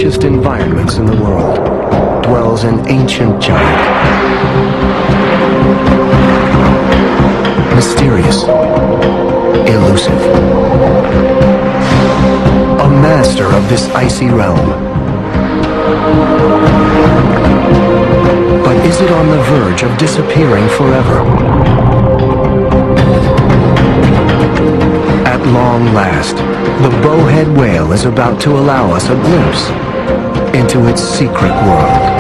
harshest environments in the world dwells an ancient giant. Mysterious, elusive. A master of this icy realm. But is it on the verge of disappearing forever? At long last, the Bowhead whale is about to allow us a glimpse into its secret world.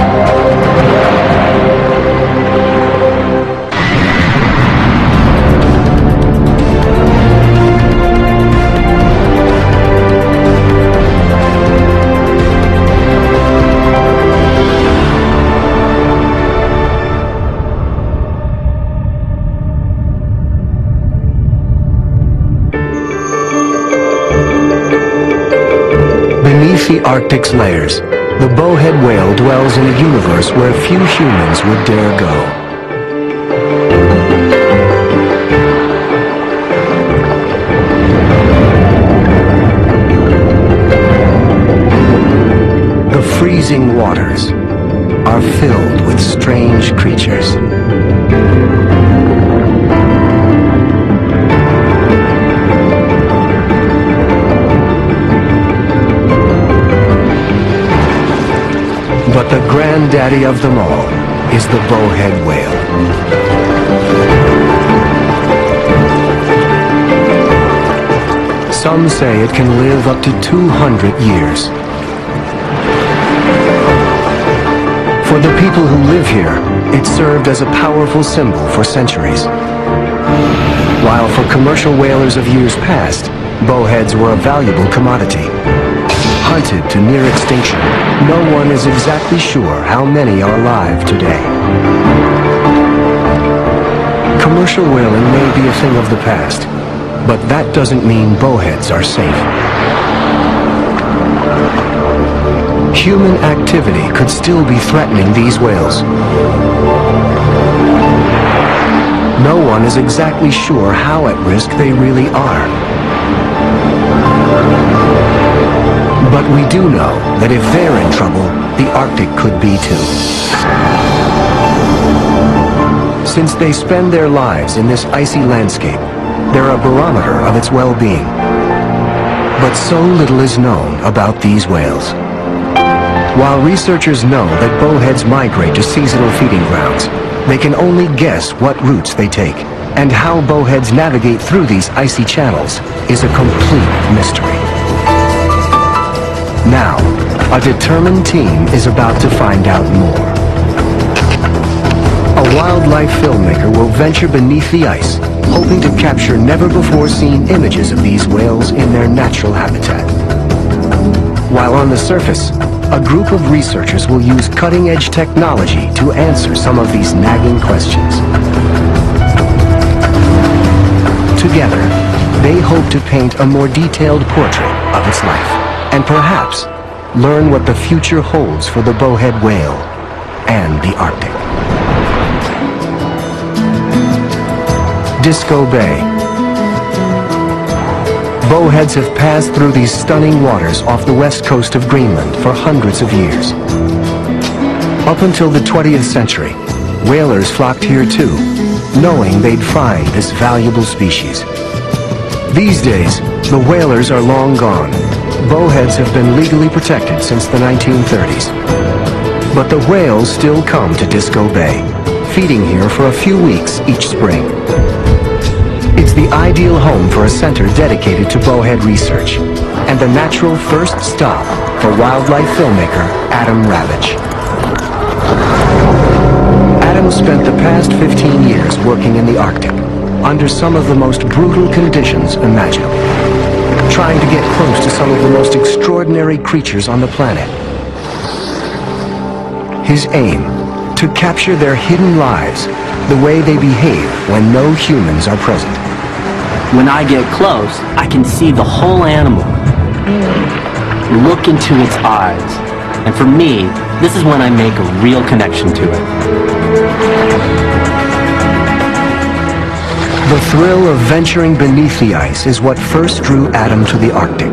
Beneath the Arctic's layers, the Bowhead whale dwells in a universe where few humans would dare go. The freezing waters are filled with strange creatures. But the granddaddy of them all is the Bowhead whale. Some say it can live up to 200 years. For the people who live here, it served as a powerful symbol for centuries. While for commercial whalers of years past, bowheads were a valuable commodity. Hunted to near extinction, no one is exactly sure how many are alive today. Commercial whaling may be a thing of the past, but that doesn't mean bowheads are safe. Human activity could still be threatening these whales. No one is exactly sure how at risk they really are. But we do know that if they're in trouble, the Arctic could be too. Since they spend their lives in this icy landscape, they're a barometer of its well-being. But so little is known about these whales. While researchers know that bowheads migrate to seasonal feeding grounds, they can only guess what routes they take, and how bowheads navigate through these icy channels is a complete mystery. Now, a determined team is about to find out more. A wildlife filmmaker will venture beneath the ice, hoping to capture never-before-seen images of these whales in their natural habitat. While on the surface, a group of researchers will use cutting-edge technology to answer some of these nagging questions. Together, they hope to paint a more detailed portrait of its life, and perhaps learn what the future holds for the bowhead whale and the Arctic. Disco Bay. Bowheads have passed through these stunning waters off the west coast of Greenland for hundreds of years. Up until the 20th century, whalers flocked here too, knowing they'd find this valuable species. These days, the whalers are long gone. Bowheads have been legally protected since the 1930s. But the whales still come to Disco Bay, feeding here for a few weeks each spring. It's the ideal home for a center dedicated to bowhead research, and the natural first stop for wildlife filmmaker Adam Ravitch. Adam spent the past 15 years working in the Arctic, under some of the most brutal conditions imaginable, trying to get close to some of the most extraordinary creatures on the planet. His aim, to capture their hidden lives, the way they behave when no humans are present. When I get close, I can see the whole animal. Look into its eyes. And for me, this is when I make a real connection to it. The thrill of venturing beneath the ice is what first drew Adam to the Arctic.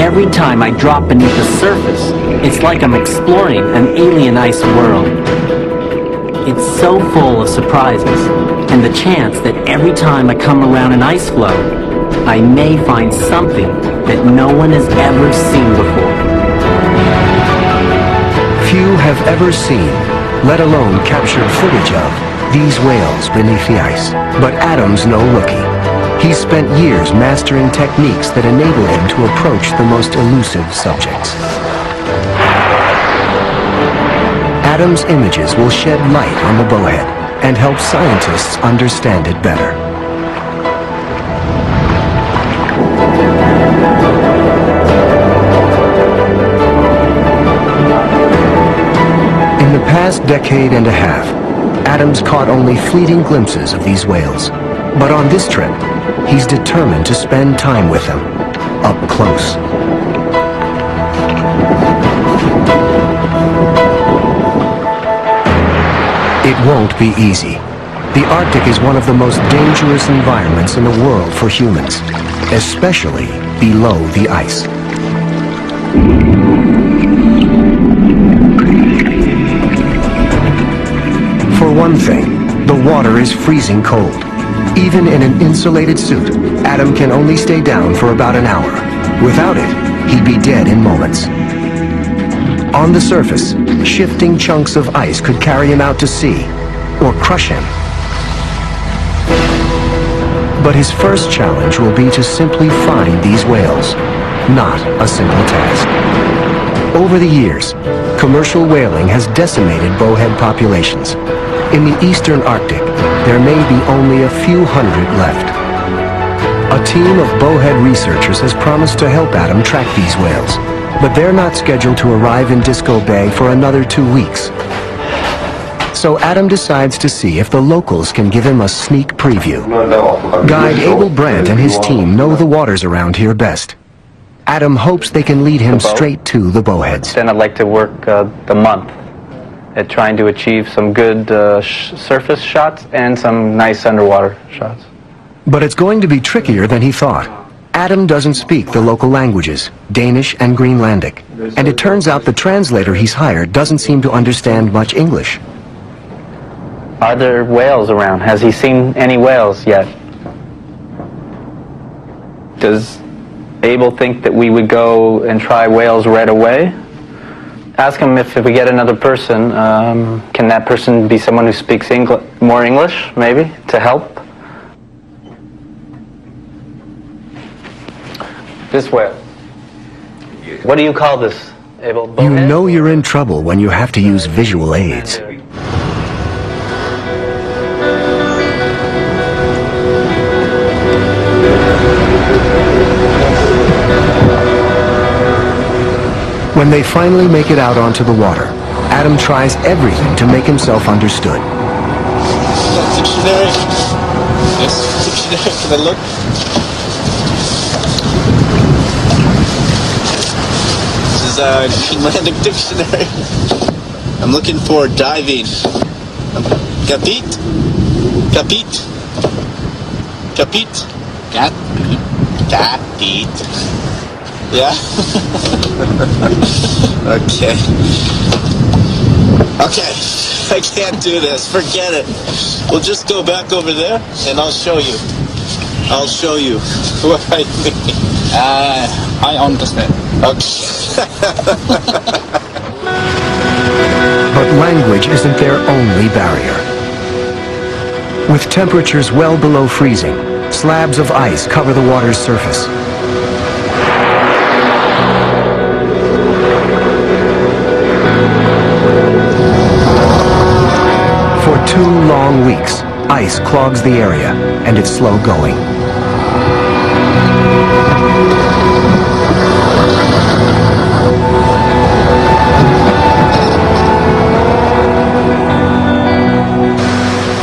every time I drop beneath the surface, it's like I'm exploring an alien ice world. It's so full of surprises, and the chance that every time I come around an ice floe, I may find something that no one has ever seen before. Few have ever seen, let alone captured footage of, these whales beneath the ice. But Adam's no rookie. He's spent years mastering techniques that enable him to approach the most elusive subjects. Adam's images will shed light on the bowhead and help scientists understand it better. In the past decade and a half, Adam's caught only fleeting glimpses of these whales. But on this trip, he's determined to spend time with them, up close. It won't be easy. The Arctic is one of the most dangerous environments in the world for humans, especially below the ice. For one thing, the water is freezing cold. Even in an insulated suit, Adam can only stay down for about an hour. Without it, he'd be dead in moments. On the surface, shifting chunks of ice could carry him out to sea, or crush him. But his first challenge will be to simply find these whales. Not a simple task. Over the years, commercial whaling has decimated bowhead populations. In the eastern Arctic, there may be only a few hundred left. A team of bowhead researchers has promised to help Adam track these whales, but they're not scheduled to arrive in Disco Bay for another 2 weeks. So Adam decides to see if the locals can give him a sneak preview. Guide Abel Brandt and his team know the waters around here best. Adam hopes they can lead him straight to the bowheads. Then I'd like to work the month at trying to achieve some good surface shots and some nice underwater shots. But it's going to be trickier than he thought. Adam doesn't speak the local languages, Danish and Greenlandic, and it turns out the translator he's hired doesn't seem to understand much English. Are there whales around? Has he seen any whales yet? Does Abel think that we would go and try whales right away? Ask him if we get another person, can that person be someone who speaks more English, maybe, to help? This whale. What do you call this, Abel? You know you're in trouble when you have to use visual aids. When they finally make it out onto the water, Adam tries everything to make himself understood. Dictionary. Yes, dictionary. Can I look? This is a Greenlandic dictionary. I'm looking for diving. Kapit? Kapit? Kapit? Kapit. Yeah? Okay. Okay. I can't do this. Forget it. We'll just go back over there and I'll show you. I'll show you what I mean. I understand. Okay. But language isn't their only barrier. With temperatures well below freezing, slabs of ice cover the water's surface. For 2 long weeks, ice clogs the area, and it's slow going.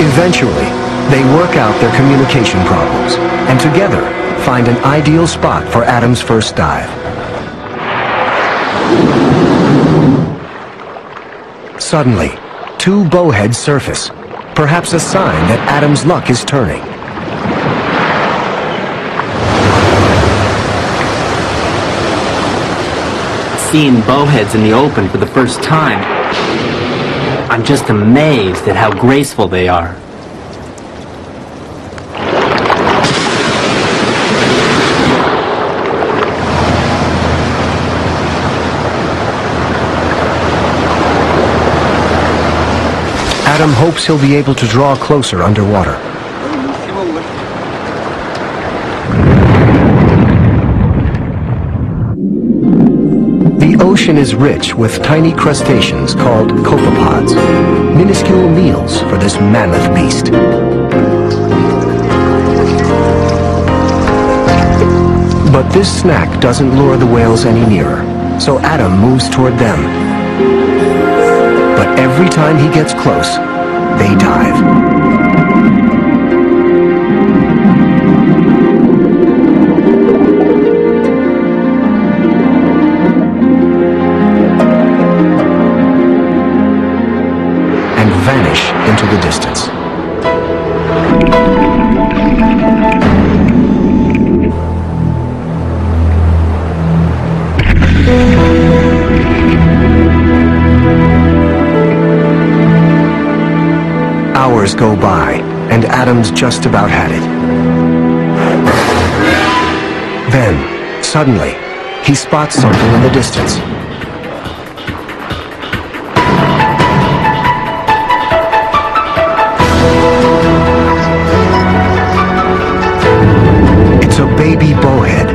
Eventually, they work out their communication problems, and together find an ideal spot for Adam's first dive. Suddenly, 2 bowheads surface, perhaps a sign that Adam's luck is turning. seeing bowheads in the open for the first time, I'm just amazed at how graceful they are. Adam hopes he'll be able to draw closer underwater. The ocean is rich with tiny crustaceans called copepods, minuscule meals for this mammoth beast. But this snack doesn't lure the whales any nearer, so Adam moves toward them. But every time he gets close, they dive. Vanish into the distance. Hours go by, and Adam's just about had it. Then, suddenly, he spots something in the distance. It's a baby bowhead.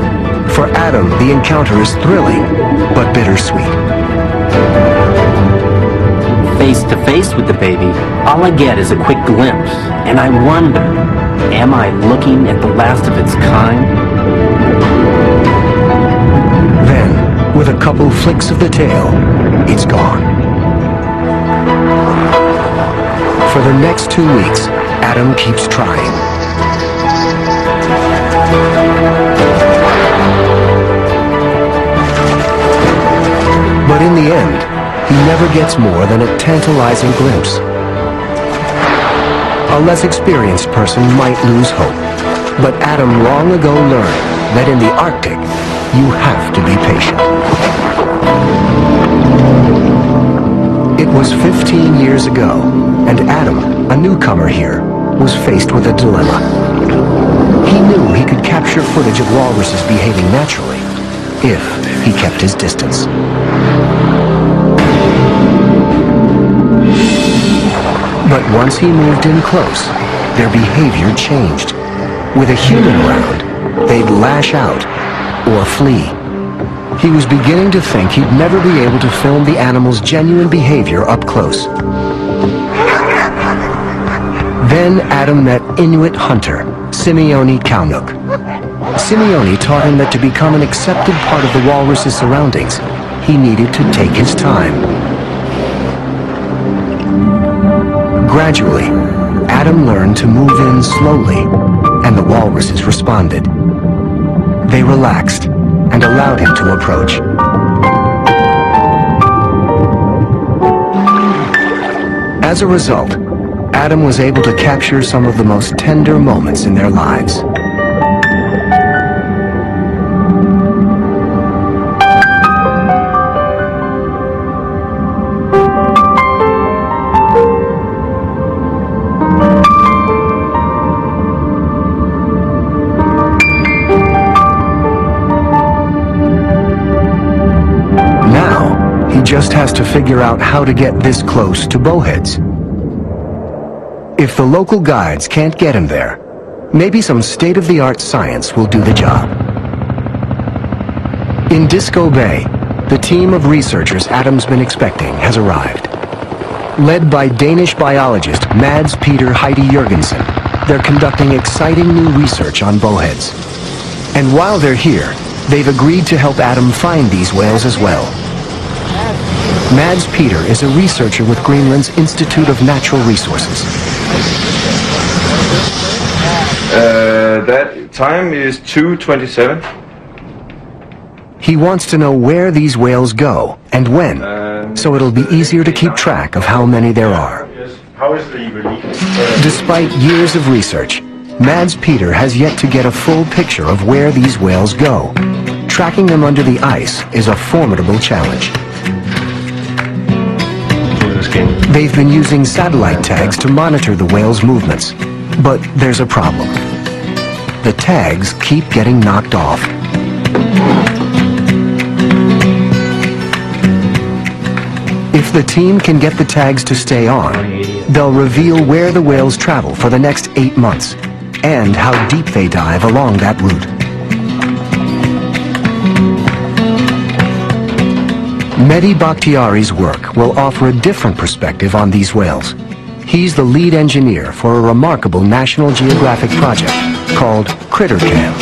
For Adam, the encounter is thrilling, but bittersweet. Face to face with the baby, all I get is a quick glimpse, and I wonder, am I looking at the last of its kind? Then, with a couple flicks of the tail, it's gone. For the next 2 weeks, Adam keeps trying. But in the end, he never gets more than a tantalizing glimpse. A less experienced person might lose hope, but Adam long ago learned that in the Arctic, you have to be patient. It was 15 years ago, and Adam, a newcomer here, was faced with a dilemma. He knew he could capture footage of walruses behaving naturally, if he kept his distance. But once he moved in close, their behavior changed. With a human around, they'd lash out or flee. He was beginning to think he'd never be able to film the animal's genuine behavior up close. Then Adam met Inuit hunter, Simeone Kaunuk. Simeone taught him that to become an accepted part of the walrus's surroundings, he needed to take his time. Gradually, Adam learned to move in slowly, and the walruses responded. They relaxed and allowed him to approach. As a result, Adam was able to capture some of the most tender moments in their lives. Just has to figure out how to get this close to bowheads. If the local guides can't get him there, maybe some state-of-the-art science will do the job. In Disco Bay, the team of researchers Adam's been expecting has arrived. Led by Danish biologist Mads Peter Heidi Jørgensen, they're conducting exciting new research on bowheads. And while they're here, they've agreed to help Adam find these whales as well. Mads Peter is a researcher with Greenland's Institute of Natural Resources. That time is 2:27. He wants to know where these whales go and when, so it'll be easier to keep track of how many there are. Despite years of research, Mads Peter has yet to get a full picture of where these whales go. tracking them under the ice is a formidable challenge. They've been using satellite tags to monitor the whales' movements, but there's a problem. The tags keep getting knocked off. If the team can get the tags to stay on, they'll reveal where the whales travel for the next 8 months and how deep they dive along that route. Mehdi Bakhtiari's work will offer a different perspective on these whales. He's the lead engineer for a remarkable National Geographic project called CritterCam.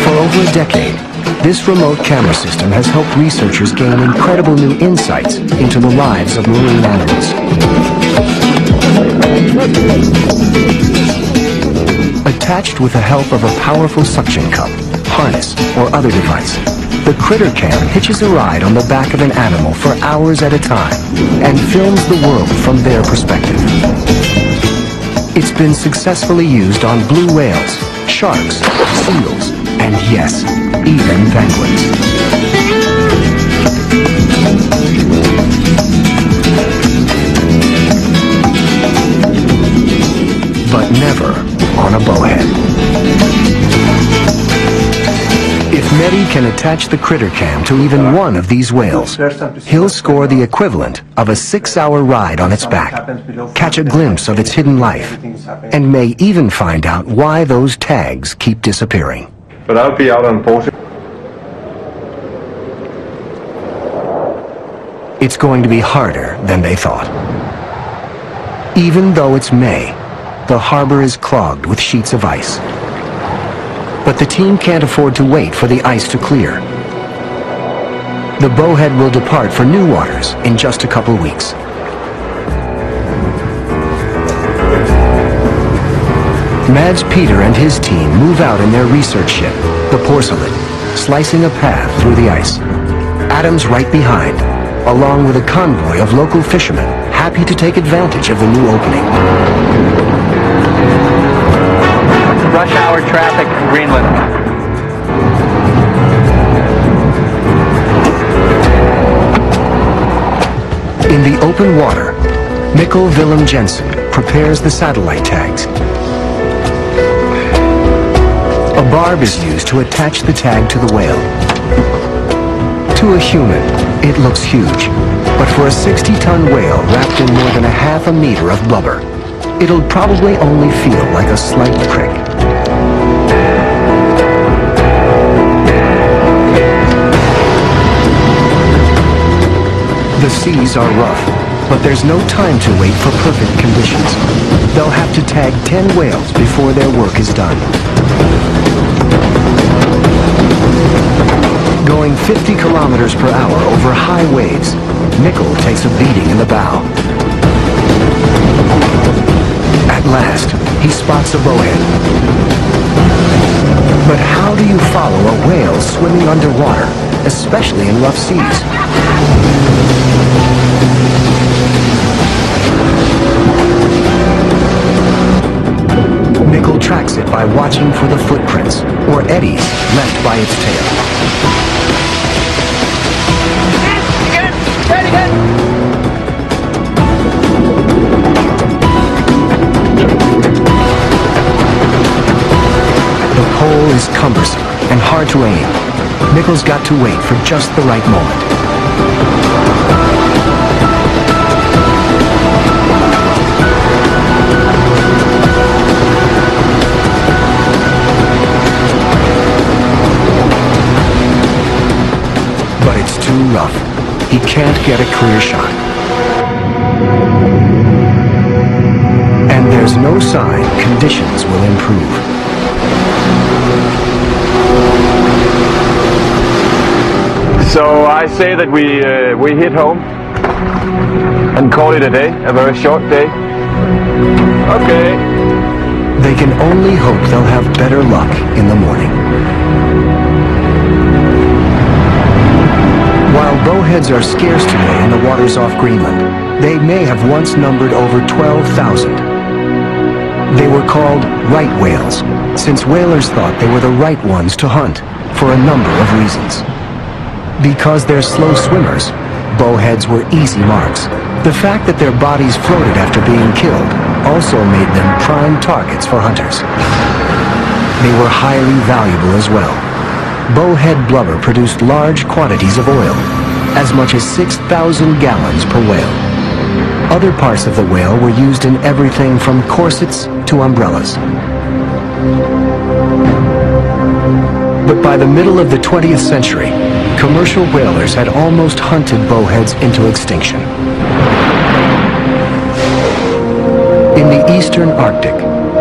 For over a decade, this remote camera system has helped researchers gain incredible new insights into the lives of marine animals. Attached with the help of a powerful suction cup, harness, or other device, the CritterCam hitches a ride on the back of an animal for hours at a time and films the world from their perspective. It's been successfully used on blue whales, sharks, seals, and yes, even penguins. But never on a bowhead. If Mehdi can attach the CritterCam to even one of these whales, he'll score the equivalent of a 6-hour ride on its back, catch a glimpse of its hidden life, and may even find out why those tags keep disappearing. But I'll be out on board. It's going to be harder than they thought. Even though it's May, the harbor is clogged with sheets of ice. But the team can't afford to wait for the ice to clear. The Bowhead will depart for new waters in just a couple weeks. Mads Peter and his team move out in their research ship, the Porcelain, slicing a path through the ice. Adam's right behind, along with a convoy of local fishermen happy to take advantage of the new opening. Rush hour traffic in Greenland. In the open water, Mikkel Willem Jensen prepares the satellite tags. A barb is used to attach the tag to the whale. To a human, it looks huge, but for a 60-ton whale wrapped in more than a half a meter of blubber, it'll probably only feel like a slight prick. The seas are rough, but there's no time to wait for perfect conditions. They'll have to tag 10 whales before their work is done. Going 50 kilometers per hour over high waves, Mikkel takes a beating in the bow. At last, he spots a bowhead. But how do you follow a whale swimming underwater, especially in rough seas? Mikkel tracks it by watching for the footprints, or eddies, left by its tail. The pole is cumbersome and hard to aim. Mikkel's got to wait for just the right moment. But it's too rough. He can't get a clear shot. And there's no sign conditions will improve. So I say that we hit home and call it a day, a very short day. Okay. They can only hope they'll have better luck in the morning. While bowheads are scarce today in the waters off Greenland, they may have once numbered over 12,000. They were called right whales, since whalers thought they were the right ones to hunt, for a number of reasons. Because they're slow swimmers, bowheads were easy marks. The fact that their bodies floated after being killed also made them prime targets for hunters. They were highly valuable as well. Bowhead blubber produced large quantities of oil, as much as 6,000 gallons per whale. Other parts of the whale were used in everything from corsets to umbrellas. But by the middle of the 20th century, commercial whalers had almost hunted bowheads into extinction. In the eastern Arctic,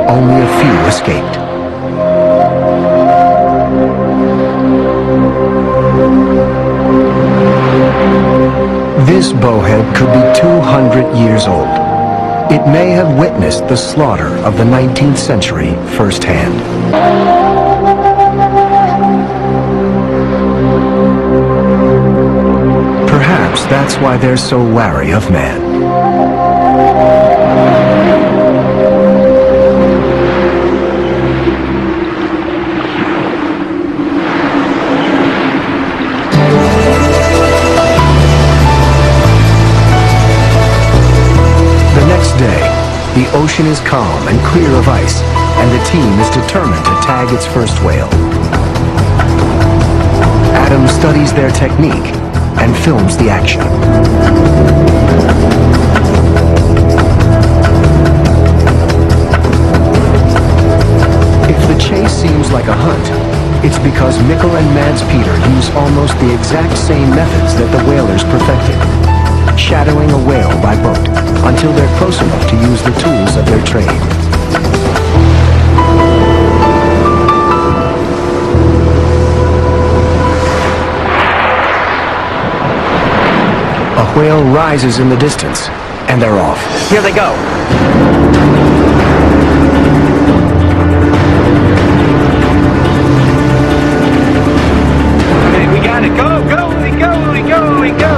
only a few escaped. This bowhead could be 200 years old. It may have witnessed the slaughter of the 19th century firsthand. Perhaps that's why they're so wary of man. The next day, the ocean is calm and clear of ice, and the team is determined to tag its first whale. Adam studies their technique and films the action. If the chase seems like a hunt, it's because Mikkel and Mads Peter use almost the exact same methods that the whalers perfected. Shadowing a whale by boat until they're close enough to use the tools of their trade. A whale rises in the distance, and they're off. Here they go. Okay, we got it. Go, go, we go, we go, we go.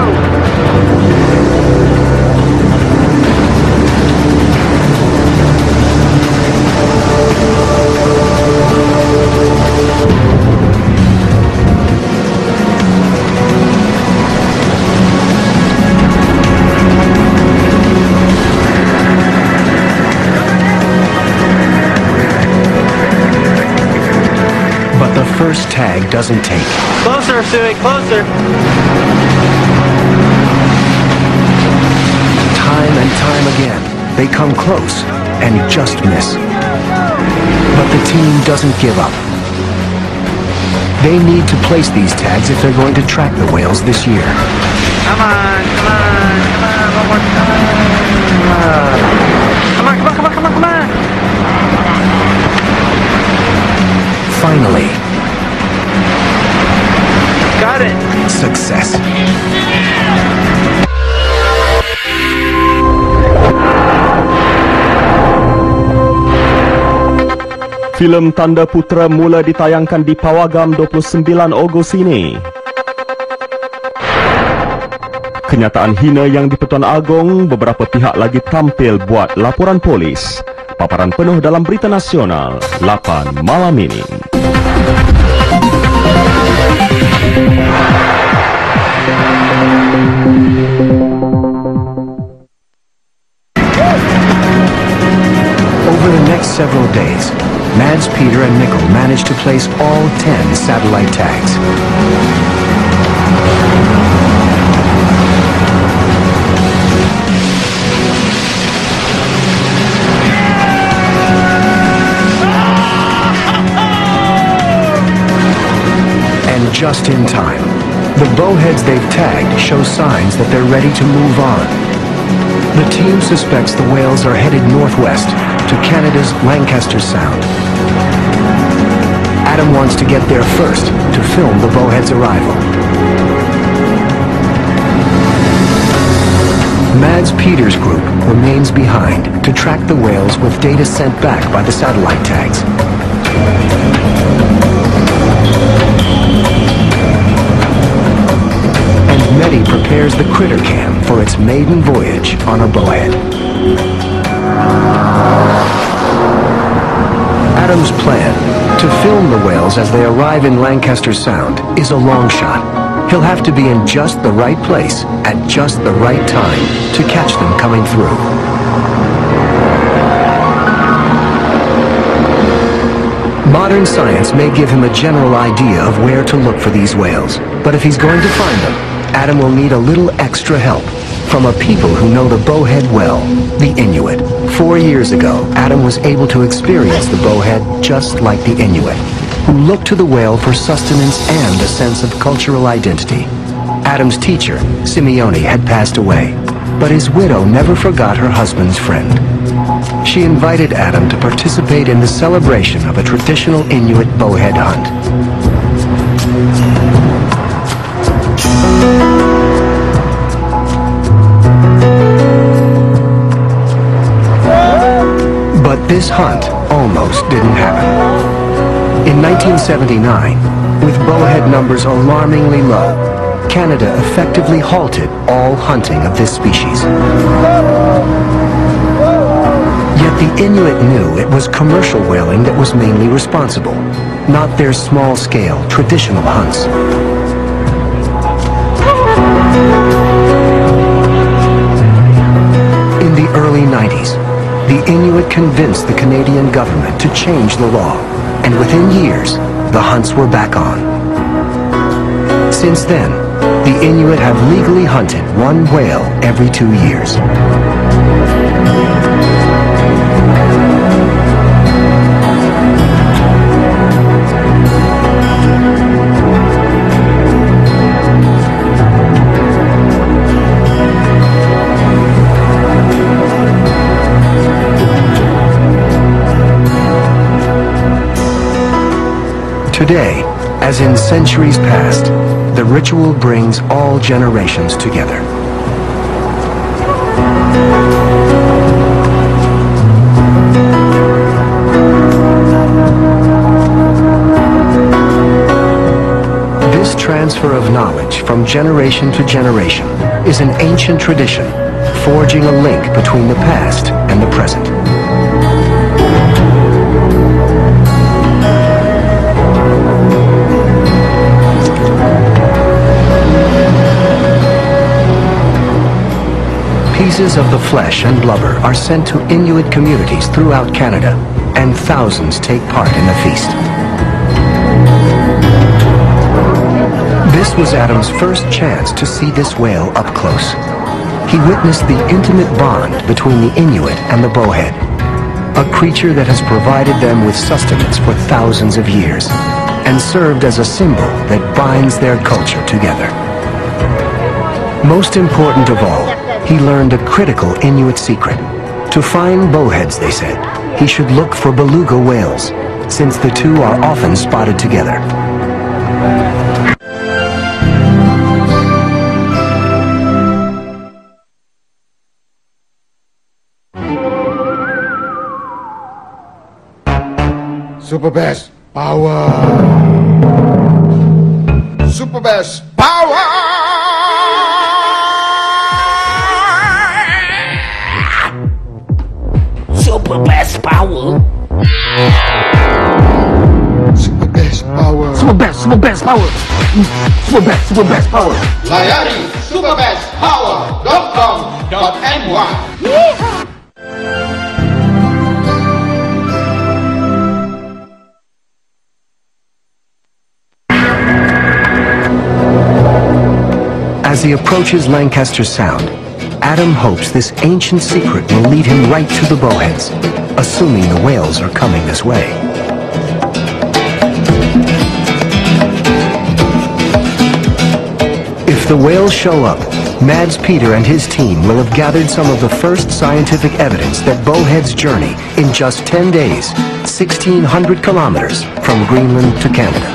But the first tag doesn't take. Closer, Suey, closer. Time and time again, they come close and just miss. But the team doesn't give up. They need to place these tags if they're going to track the whales this year. Come on, come on, come on, one more time. Come on, come on, come on, come on, come on. Finally, Got it. success. Filem Tanda Putera mula ditayangkan di Pawagam 29 Ogos ini. Kenyataan hina yang di Pertuan Agong, beberapa pihak lagi tampil buat laporan polis. Paparan penuh dalam Berita Nasional 8 malam ini. Over the next several days, Mads, Peter, and Mikkel managed to place all 10 satellite tags. And just in time, the bowheads they've tagged show signs that they're ready to move on. The team suspects the whales are headed northwest to Canada's Lancaster Sound. Adam wants to get there first to film the bowhead's arrival. Mads Peter's group remains behind to track the whales with data sent back by the satellite tags. And Medi prepares the critter cam for its maiden voyage on a bowhead. Adam's plan, to film the whales as they arrive in Lancaster Sound, is a long shot. He'll have to be in just the right place at just the right time to catch them coming through. Modern science may give him a general idea of where to look for these whales, but if he's going to find them, Adam will need a little extra help from a people who know the bowhead well, the Inuit. 4 years ago, Adam was able to experience the bowhead just like the Inuit, who look to the whale for sustenance and a sense of cultural identity. Adam's teacher, Simeone, had passed away, but his widow never forgot her husband's friend. She invited Adam to participate in the celebration of a traditional Inuit bowhead hunt. But this hunt almost didn't happen. In 1979, with bowhead numbers alarmingly low, Canada effectively halted all hunting of this species. Yet the Inuit knew it was commercial whaling that was mainly responsible, not their small-scale, traditional hunts. In the early 90s, the Inuit convinced the Canadian government to change the law, and within years, the hunts were back on. Since then, the Inuit have legally hunted one whale every 2 years. Today, as in centuries past, the ritual brings all generations together. This transfer of knowledge from generation to generation is an ancient tradition, forging a link between the past and the present. Pieces of the flesh and blubber are sent to Inuit communities throughout Canada, and thousands take part in the feast. This was Adam's first chance to see this whale up close. He witnessed the intimate bond between the Inuit and the bowhead, a creature that has provided them with sustenance for thousands of years, and served as a symbol that binds their culture together. Most important of all, he learned a critical Inuit secret. To find bowheads, they said, he should look for beluga whales, since the two are often spotted together. Super Bass Power! Super Bass Power! Super Bass Power! Super Bass Power! Super Bass Power! Super Bass Power! Layari superbasspower.com.ny. As he approaches Lancaster Sound, Adam hopes this ancient secret will lead him right to the bowheads, assuming the whales are coming this way. If the whales show up, Mads Peter and his team will have gathered some of the first scientific evidence that bowheads journey in just 10 days, 1,600 kilometers from Greenland to Canada.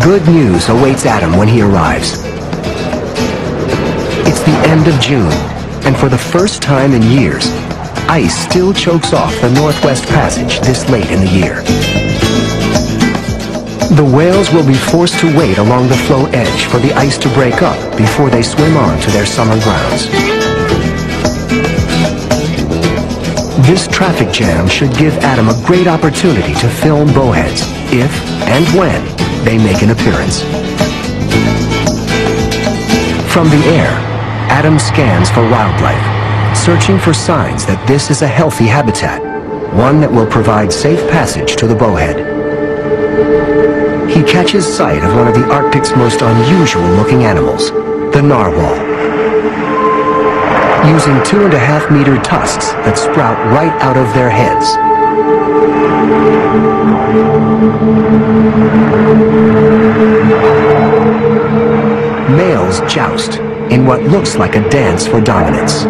Good news awaits Adam when he arrives. It's the end of June, and for the first time in years, ice still chokes off the Northwest Passage this late in the year. The whales will be forced to wait along the floe edge for the ice to break up before they swim on to their summer grounds. This traffic jam should give Adam a great opportunity to film bowheads, if and when they make an appearance. From the air, Adam scans for wildlife, searching for signs that this is a healthy habitat, one that will provide safe passage to the bowhead. He catches sight of one of the Arctic's most unusual-looking animals, the narwhal. Using 2.5-meter tusks that sprout right out of their heads. Males joust in what looks like a dance for dominance.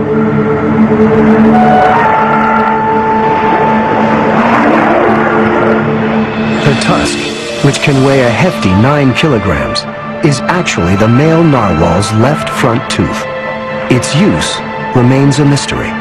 The tusk, which can weigh a hefty 9 kilograms, is actually the male narwhal's left front tooth. Its use remains a mystery.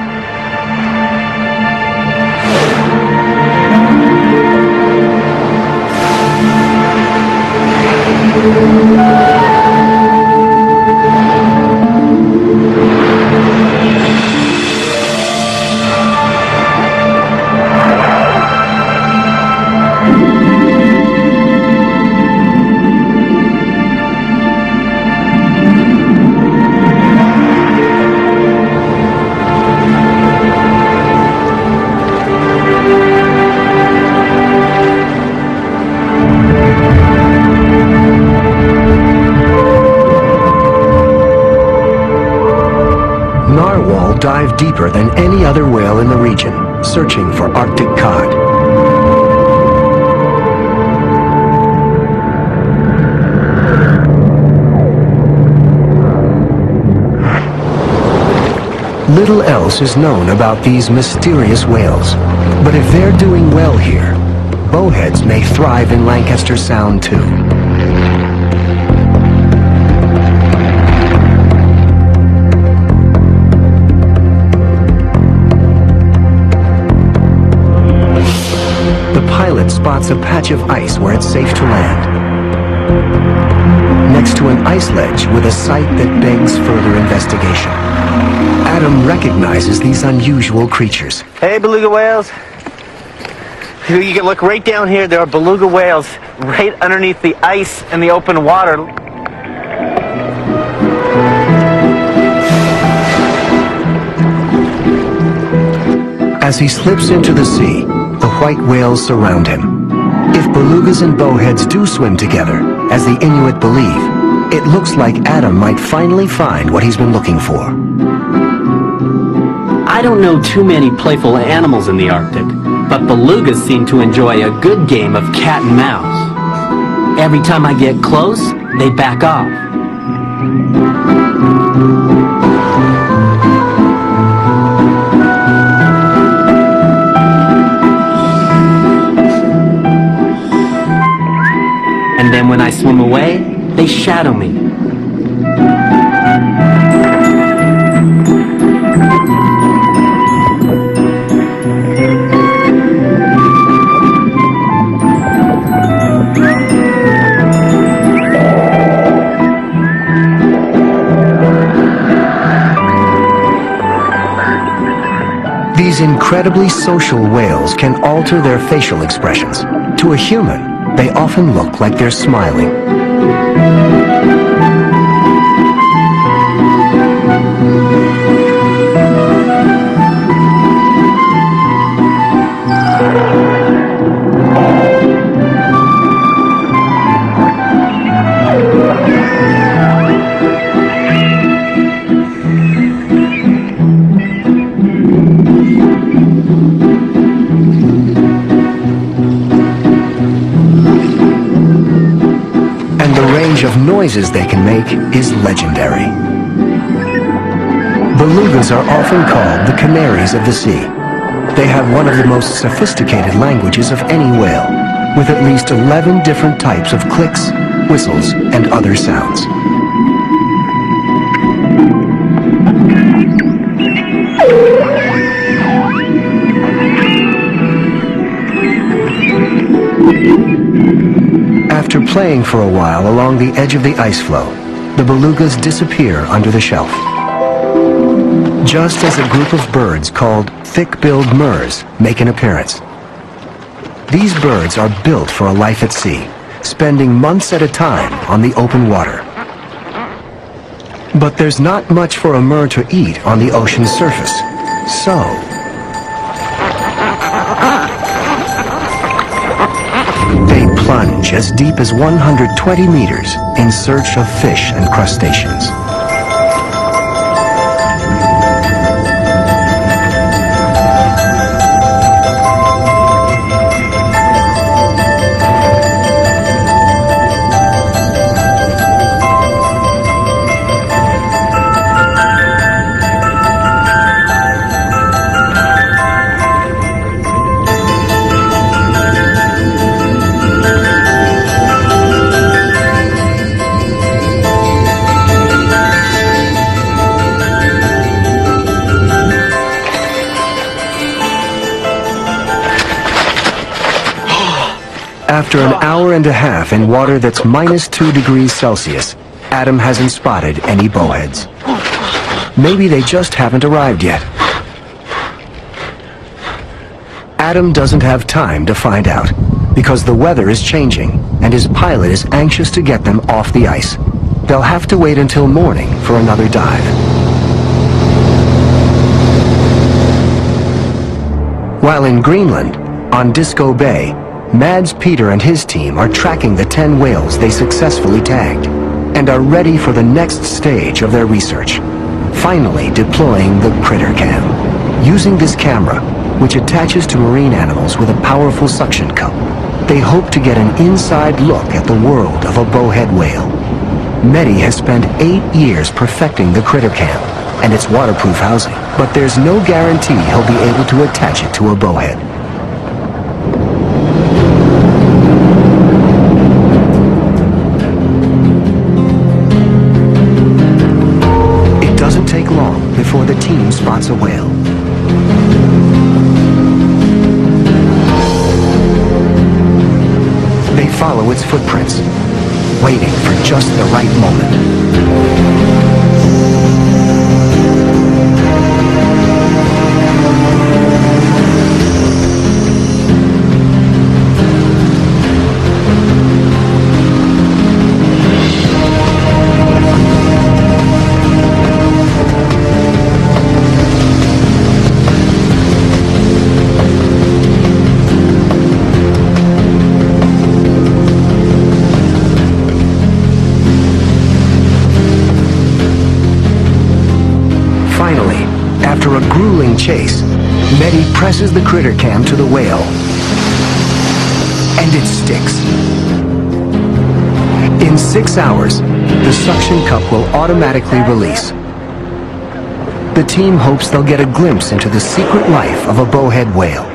Dive deeper than any other whale in the region, searching for Arctic cod. Little else is known about these mysterious whales, but if they're doing well here, bowheads may thrive in Lancaster Sound too. Pilot spots a patch of ice where it's safe to land. Next to an ice ledge with a site that begs further investigation. Adam recognizes these unusual creatures. Hey, beluga whales. You can look right down here. There are beluga whales right underneath the ice and the open water. As he slips into the sea, the white whales surround him. If belugas and bowheads do swim together, as the Inuit believe, it looks like Adam might finally find what he's been looking for. I don't know too many playful animals in the Arctic, but belugas seem to enjoy a good game of cat and mouse. Every time I get close, they back off. And then when I swim away, they shadow me. These incredibly social whales can alter their facial expressions. To a human, they often look like they're smiling. Of noises they can make is legendary. Belugas are often called the canaries of the sea. They have one of the most sophisticated languages of any whale, with at least 11 different types of clicks, whistles, and other sounds. After playing for a while along the edge of the ice floe, the belugas disappear under the shelf. just as a group of birds called thick-billed murres make an appearance. These birds are built for a life at sea, spending months at a time on the open water. But there's not much for a murre to eat on the ocean's surface, so they plunge as deep as 120 meters in search of fish and crustaceans. After an hour and a half in water that's -2 degrees Celsius, Adam hasn't spotted any bowheads. Maybe they just haven't arrived yet. Adam doesn't have time to find out, because the weather is changing, and his pilot is anxious to get them off the ice. They'll have to wait until morning for another dive. While in Greenland, on Disco Bay, Mads Peter and his team are tracking the 10 whales they successfully tagged and are ready for the next stage of their research, finally deploying the Critter Cam. Using this camera, which attaches to marine animals with a powerful suction cup, they hope to get an inside look at the world of a bowhead whale. Mehdi has spent 8 years perfecting the Critter Cam and its waterproof housing, but there's no guarantee he'll be able to attach it to a bowhead. Take long before the team spots a whale. They follow its footprints, waiting for just the right moment. Finally, after a grueling chase, Mehdi presses the Critter Cam to the whale, and it sticks. In 6 hours, the suction cup will automatically release. The team hopes they'll get a glimpse into the secret life of a bowhead whale.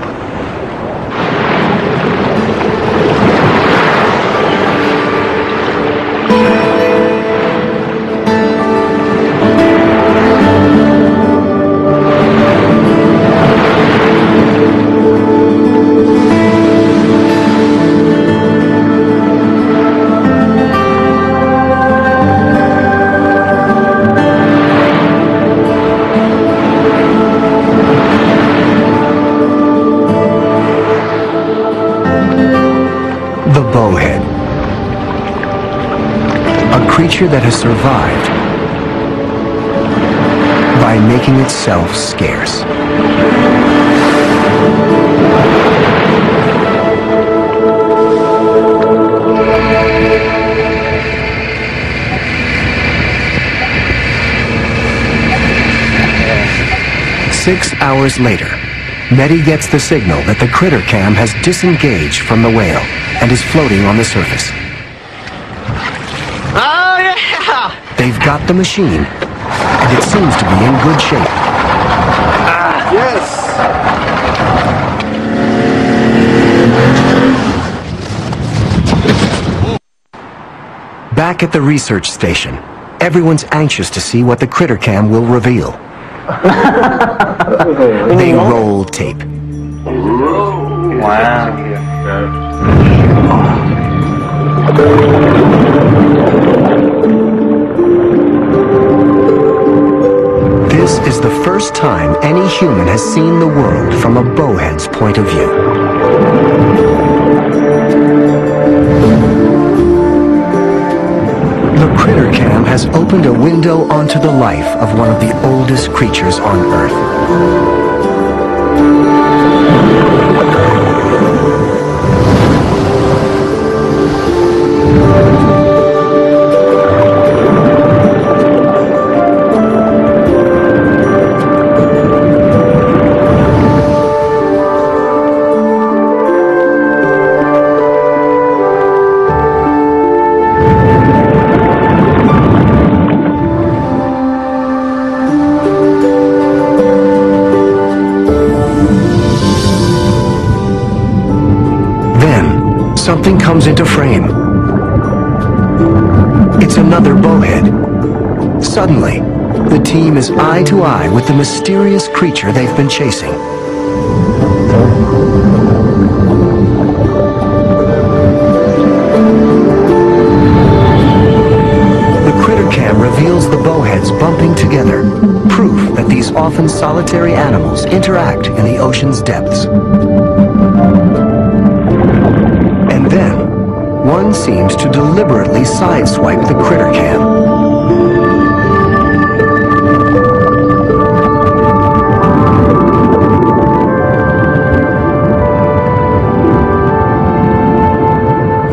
The bowhead. A creature that has survived by making itself scarce. Six hours later, Mehdi gets the signal that the Critter Cam has disengaged from the whale and is floating on the surface. Oh, yeah! They've got the machine, and it seems to be in good shape. Yes! Back at the research station, everyone's anxious to see what the Critter Cam will reveal. They roll tape. Wow. This is the first time any human has seen the world from a bowhead's point of view. The Critter Cam has opened a window onto the life of one of the oldest creatures on Earth. Something comes into frame. It's another bowhead. Suddenly, the team is eye to eye with the mysterious creature they've been chasing. The Critter Cam reveals the bowheads bumping together, proof that these often solitary animals interact in the ocean's depths. And then, one seems to deliberately sideswipe the Critter Cam.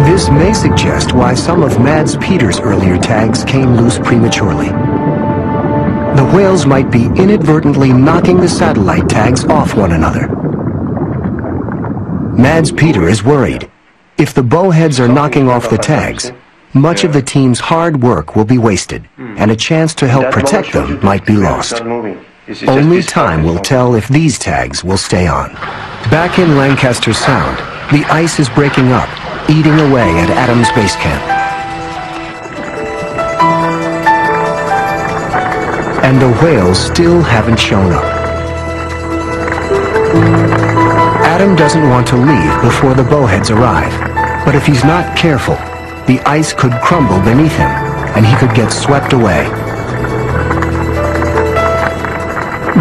This may suggest why some of Mads Peter's earlier tags came loose prematurely. The whales might be inadvertently knocking the satellite tags off one another. Mads Peter is worried. If the bowheads are knocking off the tags, much of the team's hard work will be wasted, and a chance to help protect them might be lost. Only time will tell if these tags will stay on. Back in Lancaster Sound, the ice is breaking up, eating away at Adam's base camp. And the whales still haven't shown up. Adam doesn't want to leave before the bowheads arrive, but if he's not careful, the ice could crumble beneath him, and he could get swept away.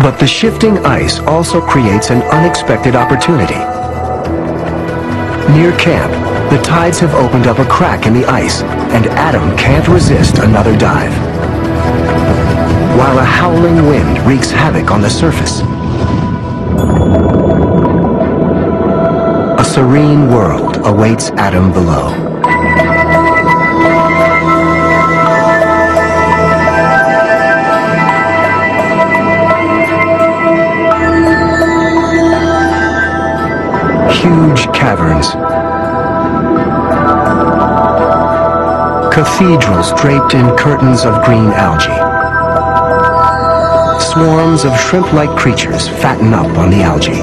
But the shifting ice also creates an unexpected opportunity. Near camp, the tides have opened up a crack in the ice, and Adam can't resist another dive. While a howling wind wreaks havoc on the surface, a serene world awaits Adam below. Huge caverns, cathedrals draped in curtains of green algae. Swarms of shrimp-like creatures fatten up on the algae.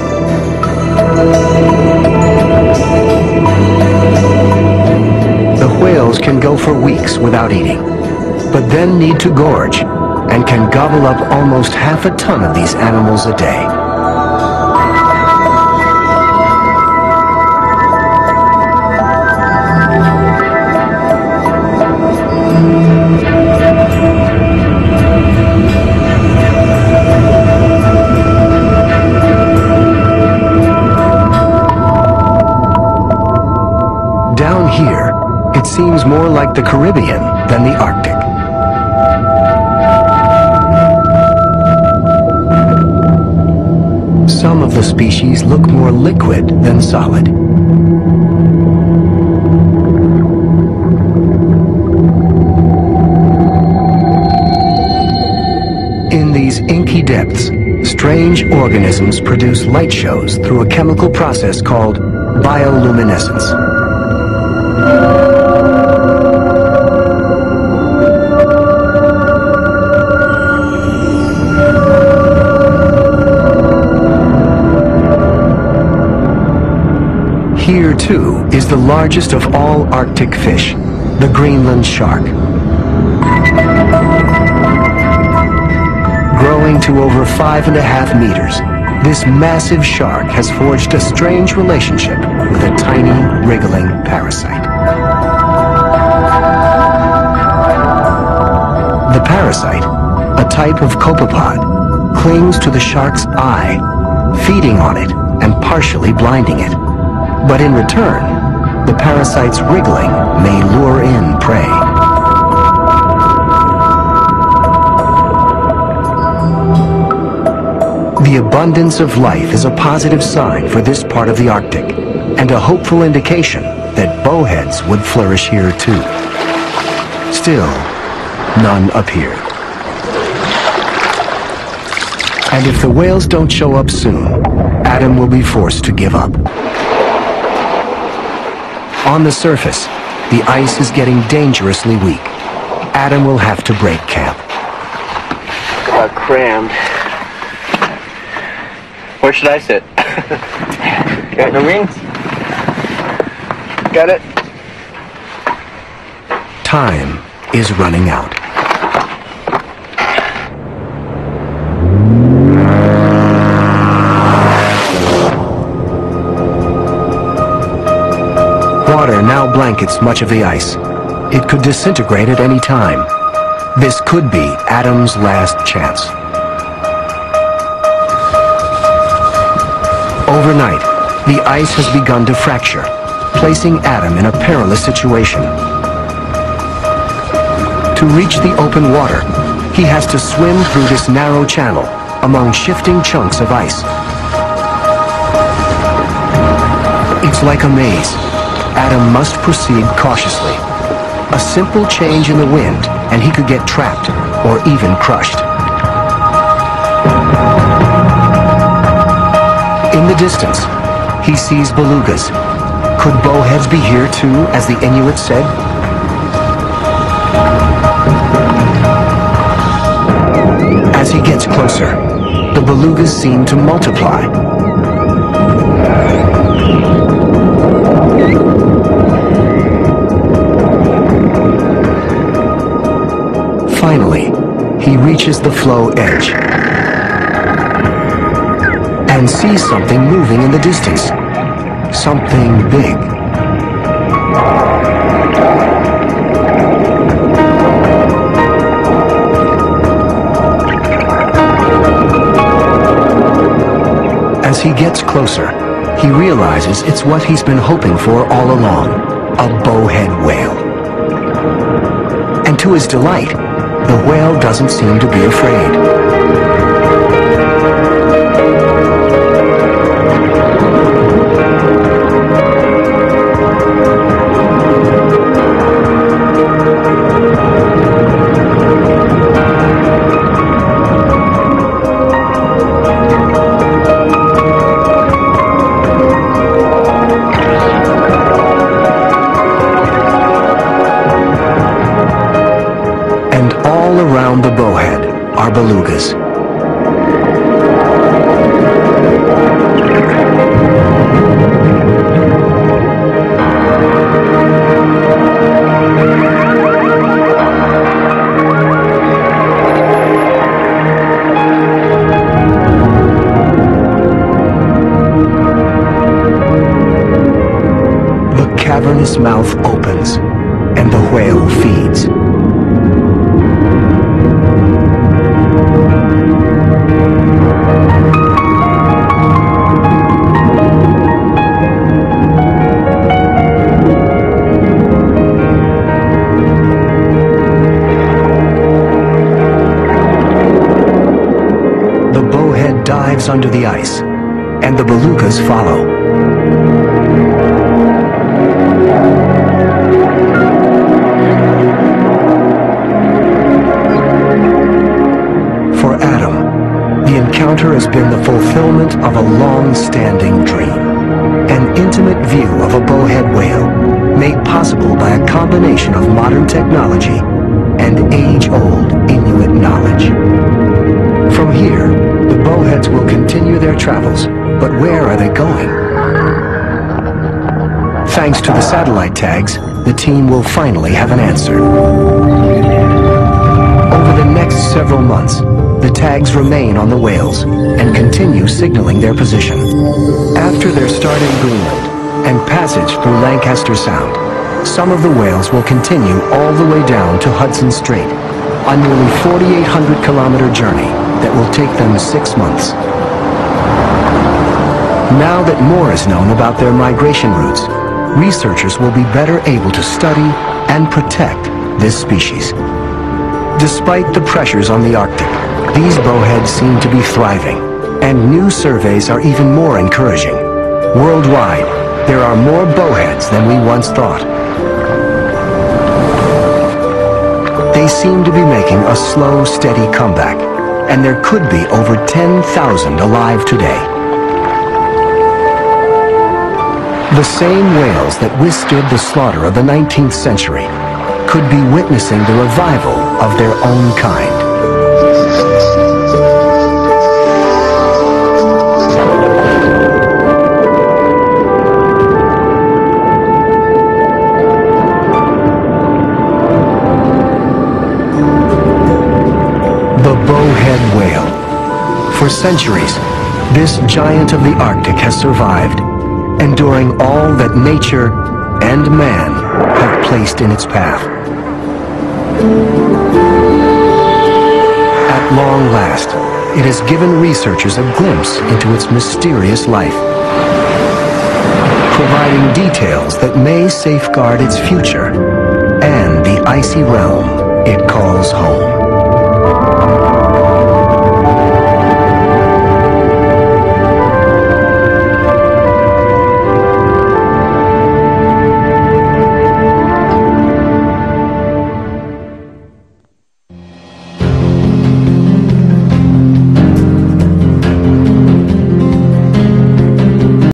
The whales can go for weeks without eating, but then need to gorge and can gobble up almost half a ton of these animals a day. Down here, it seems more like the Caribbean than the Arctic. Some of the species look more liquid than solid. In these inky depths, strange organisms produce light shows through a chemical process called bioluminescence. Here, too, is the largest of all Arctic fish, the Greenland shark. Growing to over 5.5 meters, this massive shark has forged a strange relationship with a tiny, wriggling parasite. The parasite, a type of copepod, clings to the shark's eye, feeding on it and partially blinding it. But in return, the parasite's wriggling may lure in prey. The abundance of life is a positive sign for this part of the Arctic, and a hopeful indication that bowheads would flourish here too. Still, none appear. And if the whales don't show up soon, Adam will be forced to give up. On the surface, the ice is getting dangerously weak. Adam will have to break camp. Got crammed. Where should I sit? Got the wings? Got it? Time is running out. Water now blankets much of the ice. It could disintegrate at any time. This could be Adam's last chance. Overnight, the ice has begun to fracture, placing Adam in a perilous situation. To reach the open water, he has to swim through this narrow channel among shifting chunks of ice. It's like a maze. Adam must proceed cautiously. A simple change in the wind and he could get trapped or even crushed. In the distance, he sees belugas. Could bowheads be here too, as the Inuit said? As he gets closer, the belugas seem to multiply. Finally, he reaches the flow edge and sees something moving in the distance. Something big. As he gets closer, he realizes it's what he's been hoping for all along, a bowhead whale. And to his delight, the whale doesn't seem to be afraid. All around the bowhead are belugas. The cavernous mouth opens, and the whale feeds. The bowhead dives under the ice, and the belugas follow. For Adam, the encounter has been the fulfillment of a long-standing dream. An intimate view of a bowhead whale, made possible by a combination of modern technology and age-old Inuit knowledge. From here, the bowheads will continue their travels, but where are they going? Thanks to the satellite tags, the team will finally have an answer. Over the next several months, the tags remain on the whales and continue signaling their position. After their start in Greenland and passage through Lancaster Sound, some of the whales will continue all the way down to Hudson Strait, a nearly 4,800-kilometer journey that will take them 6 months. Now that more is known about their migration routes, researchers will be better able to study and protect this species. Despite the pressures on the Arctic, these bowheads seem to be thriving, and new surveys are even more encouraging. Worldwide, there are more bowheads than we once thought. They seem to be making a slow, steady comeback, and there could be over 10,000 alive today. The same whales that withstood the slaughter of the 19th century could be witnessing the revival of their own kind. The bowhead whale. For centuries, this giant of the Arctic has survived, enduring all that nature and man have placed in its path. At long last, it has given researchers a glimpse into its mysterious life, providing details that may safeguard its future and the icy realm it calls home.